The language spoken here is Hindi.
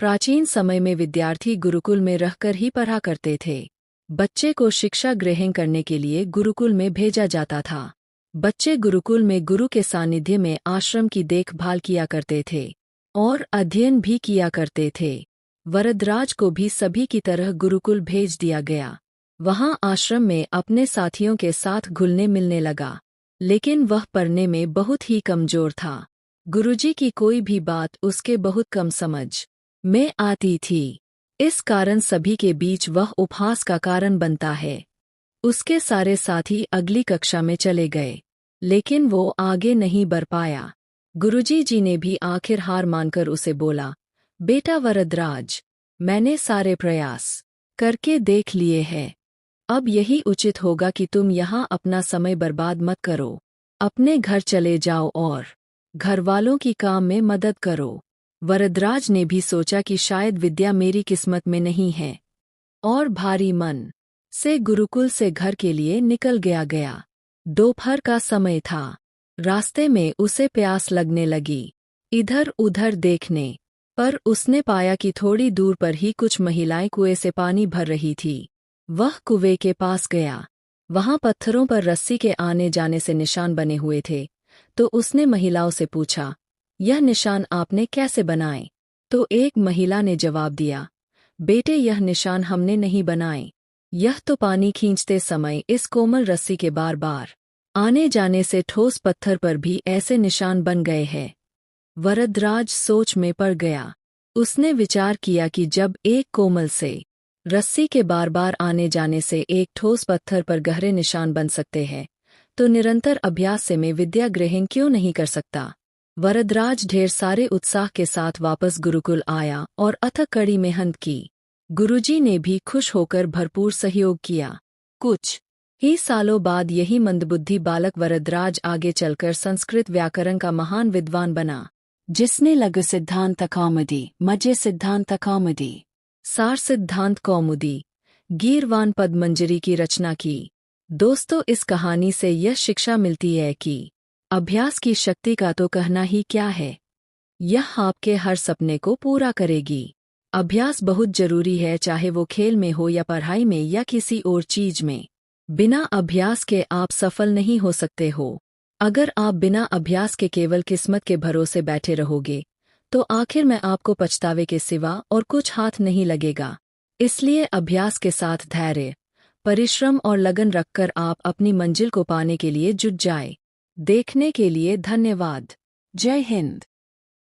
प्राचीन समय में विद्यार्थी गुरुकुल में रहकर ही पढ़ा करते थे। बच्चे को शिक्षा ग्रहण करने के लिए गुरुकुल में भेजा जाता था। बच्चे गुरुकुल में गुरु के सानिध्य में आश्रम की देखभाल किया करते थे और अध्ययन भी किया करते थे। वरदराज को भी सभी की तरह गुरुकुल भेज दिया गया। वहां आश्रम में अपने साथियों के साथ घुलने मिलने लगा, लेकिन वह पढ़ने में बहुत ही कमजोर था। गुरुजी की कोई भी बात उसके बहुत कम समझ में आती थी। इस कारण सभी के बीच वह उपहास का कारण बनता है। उसके सारे साथी अगली कक्षा में चले गए, लेकिन वो आगे नहीं बढ़ पाया। गुरुजी जी ने भी आखिर हार मानकर उसे बोला, बेटा वरदराज, मैंने सारे प्रयास करके देख लिए हैं। अब यही उचित होगा कि तुम यहाँ अपना समय बर्बाद मत करो। अपने घर चले जाओ और घरवालों की काम में मदद करो। वरदराज ने भी सोचा कि शायद विद्या मेरी किस्मत में नहीं है, और भारी मन से गुरुकुल से घर के लिए निकल गया। दोपहर का समय था। रास्ते में उसे प्यास लगने लगी। इधर उधर देखने पर उसने पाया कि थोड़ी दूर पर ही कुछ महिलाएं कुएं से पानी भर रही थी। वह कुएं के पास गया। वहां पत्थरों पर रस्सी के आने जाने से निशान बने हुए थे। तो उसने महिलाओं से पूछा, यह निशान आपने कैसे बनाए? तो एक महिला ने जवाब दिया, बेटे, यह निशान हमने नहीं बनाए। यह तो पानी खींचते समय इस कोमल रस्सी के बार बार आने जाने से ठोस पत्थर पर भी ऐसे निशान बन गए हैं। वरदराज सोच में पड़ गया। उसने विचार किया कि जब एक कोमल से रस्सी के बार बार आने जाने से एक ठोस पत्थर पर गहरे निशान बन सकते हैं, तो निरंतर अभ्यास से मैं विद्या ग्रहण क्यों नहीं कर सकता। वरदराज ढेर सारे उत्साह के साथ वापस गुरुकुल आया और अथक कड़ी मेहनत की। गुरुजी ने भी खुश होकर भरपूर सहयोग किया। कुछ ही सालों बाद यही मंदबुद्धि बालक वरदराज आगे चलकर संस्कृत व्याकरण का महान विद्वान बना, जिसने लघु सिद्धांत कौमुदी, मध्य सिद्धांत कौमुदी, सार सिद्धांत कौमुदी, गीर्वाण पद्मंजरी की रचना की। दोस्तों, इस कहानी से यह शिक्षा मिलती है कि अभ्यास की शक्ति का तो कहना ही क्या है, यह आपके हर सपने को पूरा करेगी। अभ्यास बहुत जरूरी है, चाहे वो खेल में हो या पढ़ाई में या किसी और चीज में। बिना अभ्यास के आप सफल नहीं हो सकते हो। अगर आप बिना अभ्यास के केवल किस्मत के भरोसे बैठे रहोगे, तो आखिर में आपको पछतावे के सिवा और कुछ हाथ नहीं लगेगा। इसलिए अभ्यास के साथ धैर्य, परिश्रम और लगन रखकर आप अपनी मंजिल को पाने के लिए जुट जाए। देखने के लिए धन्यवाद। जय हिंद।